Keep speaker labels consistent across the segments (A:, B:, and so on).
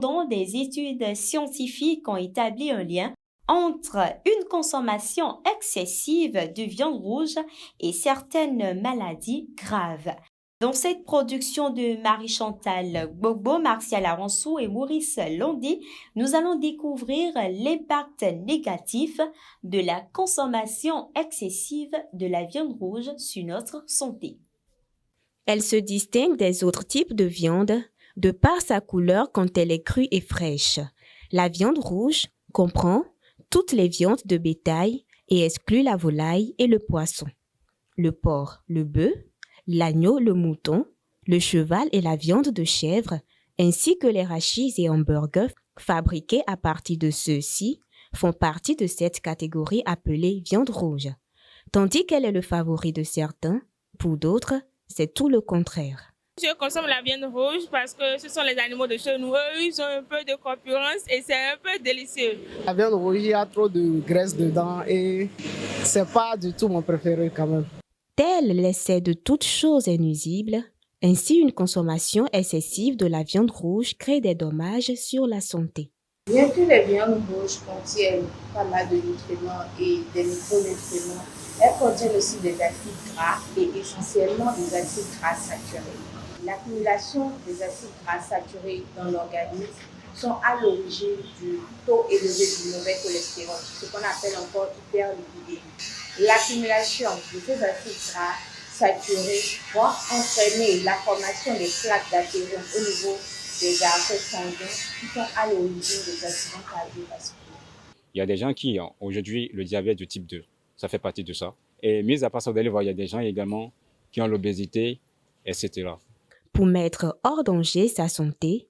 A: dont des études scientifiques ont établi un lien entre une consommation excessive de viande rouge et certaines maladies graves. Dans cette production de Marie-Chantal Gbogbo, Martial Aransou et Maurice Landé, nous allons découvrir l'impact négatif de la consommation excessive de la viande rouge sur notre santé.
B: Elle se distingue des autres types de viande de par sa couleur quand elle est crue et fraîche. La viande rouge comprend toutes les viandes de bétail et exclut la volaille et le poisson, le porc, le bœuf, l'agneau, le mouton, le cheval et la viande de chèvre, ainsi que les rachis et hamburgers fabriqués à partir de ceux-ci font partie de cette catégorie appelée viande rouge. Tandis qu'elle est le favori de certains, pour d'autres, c'est tout le contraire.
C: Je consomme la viande rouge parce que ce sont les animaux de chez nous. Eux, ils ont un peu de concurrence et c'est un peu délicieux.
D: La viande rouge, il y a trop de graisse dedans et c'est pas du tout mon préféré quand même.
B: Tel l'essai de toute chose est nuisible, ainsi une consommation excessive de la viande rouge crée des dommages sur la santé.
E: Bien que les viandes rouges contiennent pas mal de nutriments et des micronutriments, elles contiennent aussi des acides gras et essentiellement des acides gras saturés. L'accumulation des acides gras saturés dans l'organisme sont à l'origine du taux élevé du mauvais cholestérol, ce qu'on appelle encore hyperlipidémie. L'accumulation de ces acides gras saturés va entraîner la formation des plaques d'athérome au niveau des artères sanguines qui sont à l'origine des accidents cardiovasculaires.
F: Il y a des gens qui ont aujourd'hui le diabète de type 2, ça fait partie de ça. Et mis à part ça, vous allez voir, il y a des gens également qui ont l'obésité, etc.
B: Pour mettre hors danger sa santé,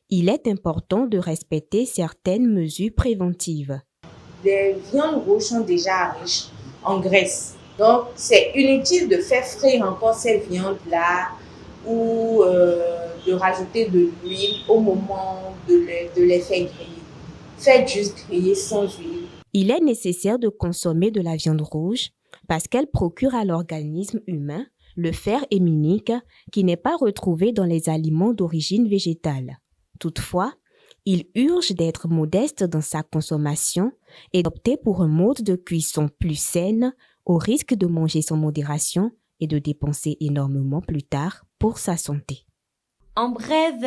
B: il est important de respecter certaines mesures préventives.
E: Les viandes rouges sont déjà riches en graisse. Donc, c'est inutile de faire frire encore ces viandes-là ou de rajouter de l'huile au moment de les faire griller. Faites juste griller sans huile.
B: Il est nécessaire de consommer de la viande rouge parce qu'elle procure à l'organisme humain le fer héminique qui n'est pas retrouvé dans les aliments d'origine végétale. Toutefois, il urge d'être modeste dans sa consommation et d'opter pour un mode de cuisson plus sain au risque de manger sans modération et de dépenser énormément plus tard pour sa santé.
A: En bref,